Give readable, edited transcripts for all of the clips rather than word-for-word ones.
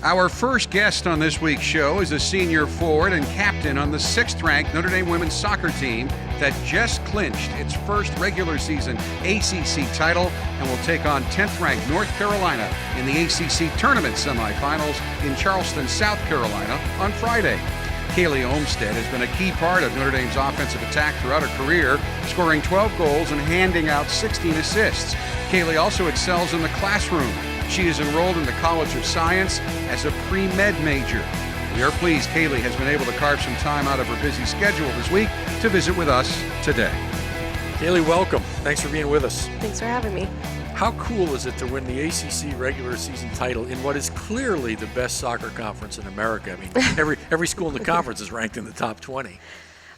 Our first guest on this week's show is a senior forward and captain on the 6th-ranked Notre Dame women's soccer team that just clinched its first regular season ACC title and will take on 10th-ranked North Carolina in the ACC tournament semifinals in Charleston, South Carolina on Friday. Kaleigh Olmsted has been a key part of Notre Dame's offensive attack throughout her career, scoring 12 goals and handing out 16 assists. Kaleigh also excels in the classroom. She is enrolled in the College of Science as a pre-med major. We are pleased Kaleigh has been able to carve some time out of her busy schedule this week to visit with us today. Kaleigh, welcome. Thanks for being with us. Thanks for having me. How cool is it to win the ACC regular season title in what is clearly the best soccer conference in America? I mean, every school in the conference is ranked in the top 20.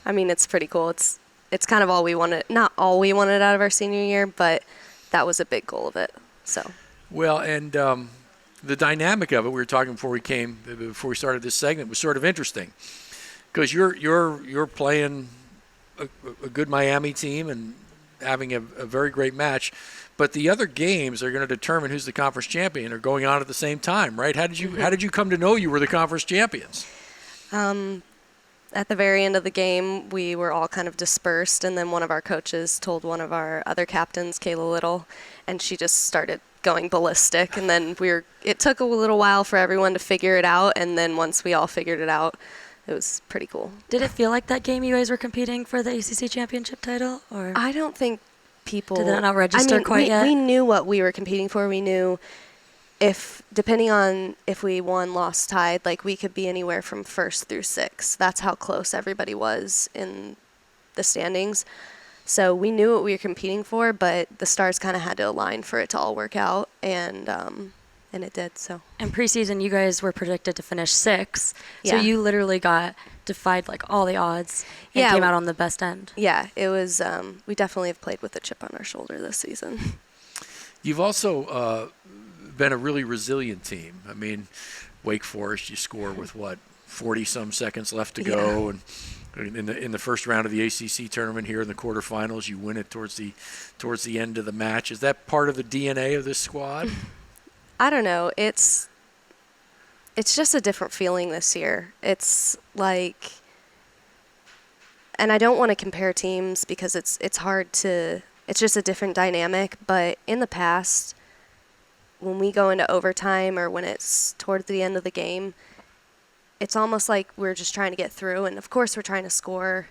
I mean, it's pretty cool. It's kind of all we wanted, not all we wanted out of our senior year, but that was a big goal of it. So. Well, and the dynamic of it, we were talking before we started this segment, was sort of interesting because you're playing a good Miami team and having a very great match, but the other games are going to determine who's the conference champion are going on at the same time, right? How did you come to know you were the conference champions? At the very end of the game, we were all kind of dispersed, and then one of our coaches told one of our other captains, Kayla Little, and she just started going ballistic. And then it took a little while for everyone to figure it out, and then once we all figured it out, it was pretty cool. Did it feel like that game you guys were competing for the ACC championship title? Or I don't think people... Did that not register quite yet? We knew what we were competing for. We knew depending on if we won, lost, tied, like we could be anywhere from 1st through 6th. That's how close everybody was in the standings. So we knew what we were competing for, but the stars kind of had to align for it to all work out, and it did. So. In preseason, you guys were predicted to finish 6th, Yeah. so you literally defied like all the odds and came out on the best end. Yeah, it was. We definitely have played with a chip on our shoulder this season. You've also been a really resilient team. I mean, Wake Forest, you score with 40-some seconds left to go, and in the first round of the ACC tournament here in the quarterfinals, you win it towards the end of the match. Is that part of the DNA of this squad? I don't know. It's just a different feeling this year. It's like, and I don't want to compare teams because it's hard to. It's just a different dynamic. But in the past, when we go into overtime or when it's towards the end of the game, it's almost like we're just trying to get through. And, of course, we're trying to score,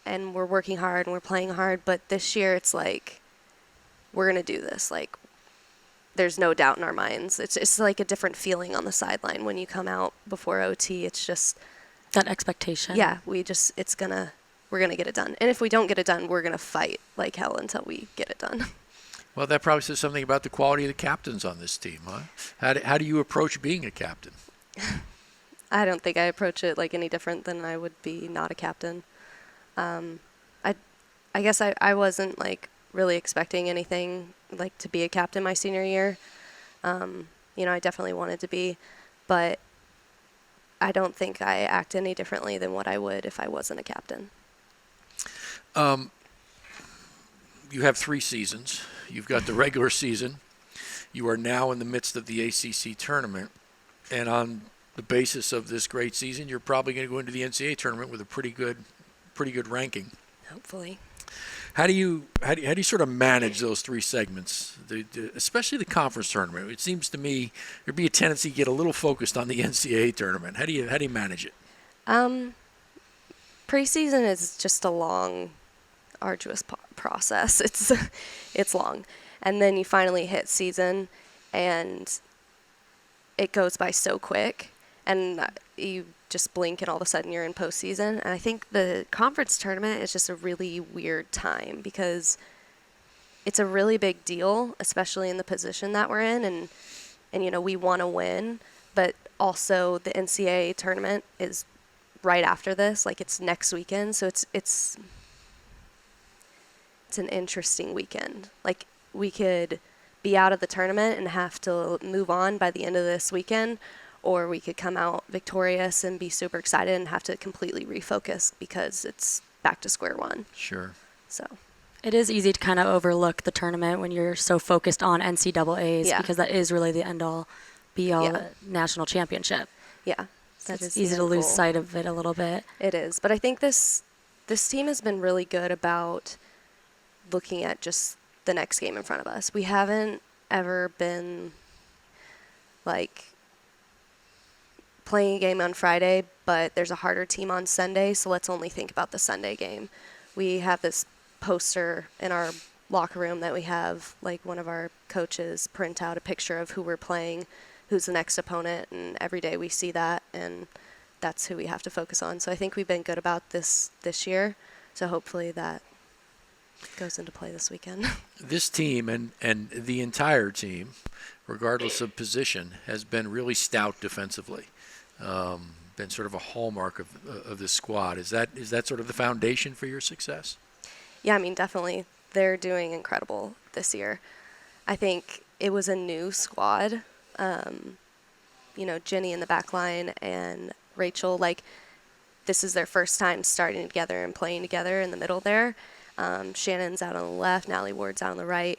and we're working hard, and we're playing hard. But this year it's like we're going to do this. Like, there's no doubt in our minds. It's like a different feeling on the sideline when you come out before OT. It's just that expectation. Yeah, we're going to get it done. And if we don't get it done, we're going to fight like hell until we get it done. Well, that probably says something about the quality of the captains on this team, huh? How do you approach being a captain? I don't think I approach it like any different than I would be not a captain. I guess I wasn't like really expecting anything like to be a captain my senior year. I definitely wanted to be, but I don't think I act any differently than what I would if I wasn't a captain. You have 3 seasons. You've got the regular season. You are now in the midst of the ACC tournament, and on the basis of this great season, you're probably going to go into the NCAA tournament with a pretty good ranking. Hopefully. How do you sort of manage those 3 segments, especially the conference tournament? It seems to me there'd be a tendency to get a little focused on the NCAA tournament. How do you manage it? Preseason is just a long, arduous process. It's long, and then you finally hit season, and it goes by so quick, and you just blink, and all of a sudden you're in postseason. And I think the conference tournament is just a really weird time because it's a really big deal, especially in the position that we're in, and we want to win, but also the NCAA tournament is right after this, like it's next weekend, so it's an interesting weekend. Like we could be out of the tournament and have to move on by the end of this weekend, or we could come out victorious and be super excited and have to completely refocus because it's back to square one. Sure. So it is easy to kind of overlook the tournament when you're so focused on NCAAs because that is really the end-all, be-all national championship. Yeah. So it's easy to lose sight of it a little bit. It is. But I think this team has been really good about looking at just the next game in front of us. We haven't ever been like playing a game on Friday, but there's a harder team on Sunday, so let's only think about the Sunday game. We have this poster in our locker room that we have like one of our coaches print out a picture of who we're playing, who's the next opponent, and every day we see that, and that's who we have to focus on. So I think we've been good about this year, so hopefully that goes into play this weekend. This team and the entire team, regardless of position, has been really stout defensively. Been sort of a hallmark of this squad. Is that sort of the foundation for your success? Yeah, I mean, definitely. They're doing incredible this year. I think it was a new squad. Jenny in the back line and Rachel, like, this is their first time starting together and playing together in the middle there. Shannon's out on the left, Natalie Ward's out on the right.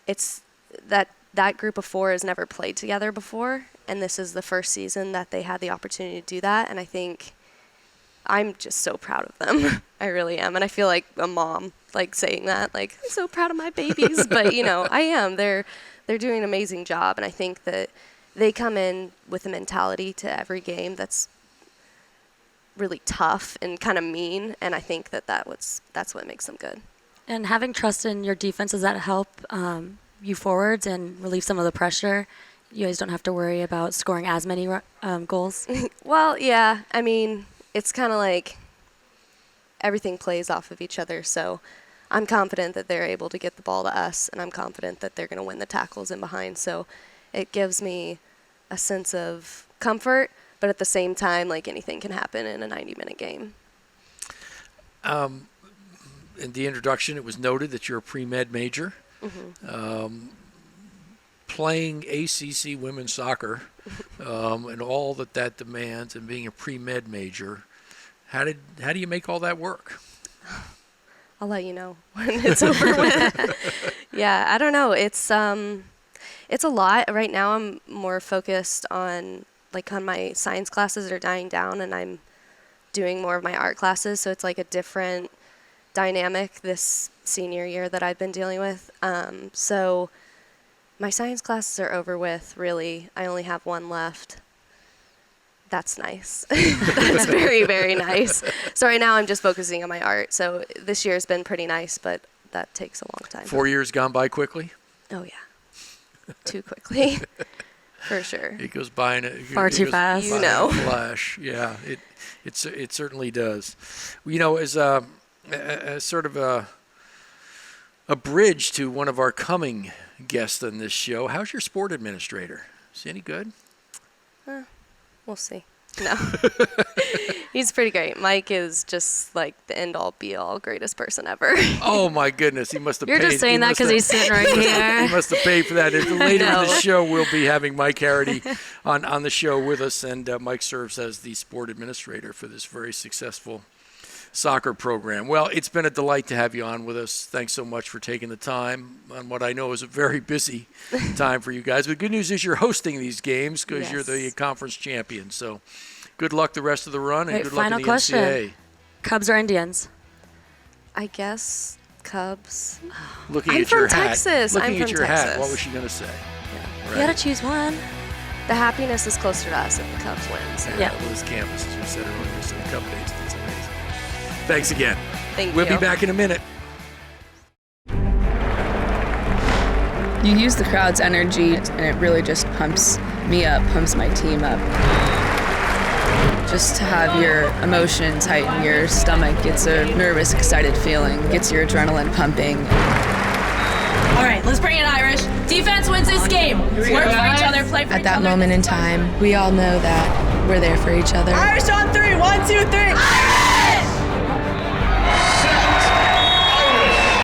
It's that group of four has never played together before, and this is the first season that they had the opportunity to do that, and I think I'm just so proud of them. I really am, and I feel like a mom, like, saying that, like, I'm so proud of my babies, but, I am. They're doing an amazing job, and I think that they come in with a mentality to every game that's really tough and kind of mean, and I think that's what makes them good. And having trust in your defense, does that help you forwards and relieve some of the pressure? You guys don't have to worry about scoring as many goals? Well, yeah. I mean, it's kind of like everything plays off of each other, so I'm confident that they're able to get the ball to us, and I'm confident that they're going to win the tackles in behind, so it gives me a sense of comfort, but at the same time, like, anything can happen in a 90-minute game. In the introduction, it was noted that you're a pre-med major. Mm-hmm. Playing ACC women's soccer and all that demands, and being a pre-med major, how do you make all that work? I'll let you know when it's over with. Yeah, I don't know. It's a lot. Right now I'm more focused on my science classes are dying down, and I'm doing more of my art classes, so it's like a different dynamic this senior year that I've been dealing with. So my science classes are over with, really. I only have one left. That's nice. That's very, very nice. So right now I'm just focusing on my art. So this year's been pretty nice, but that takes a long time. 4 years gone by quickly? Oh, yeah. Too quickly. For sure. It goes by far too fast. You know. Flash. Yeah, it certainly does. As a sort of a bridge to one of our coming guests on this show, how's your sport administrator? Is he any good? We'll see. No. He's pretty great. Mike is just like the end-all, be-all, greatest person ever. Oh, my goodness. He must have You're paid. just saying that because he's sitting right here. He must have paid for that. Later in the show, we'll be having Mike Harity on the show with us, and Mike serves as the sport administrator for this very successful soccer program. Well, it's been a delight to have you on with us. Thanks so much for taking the time on what I know is a very busy time for you guys. But the good news is you're hosting these games because you're the conference champion. So good luck the rest of the run, and good luck in the question. NCAA. Cubs or Indians? I guess Cubs. Looking I'm at your from hat. Texas. Looking I'm at from your Texas. hat. What was she going to say? Yeah. Right. You got to choose one. The happiness is closer to us if the Cubs win. So. Yeah. Liz Campus, as we said earlier, so the Cub days. That's amazing. Thanks again. Thank We'll you. be back in a minute. You use the crowd's energy, and it really just pumps me up, pumps my team up. Just to have your emotions heighten your stomach, gets a nervous, excited feeling, gets your adrenaline pumping. All right, let's bring it Irish. Defense wins this game. Work for each other, play for At each that other. moment in time, we all know that we're there for each other. Irish on three. 1, 2, 3. Irish!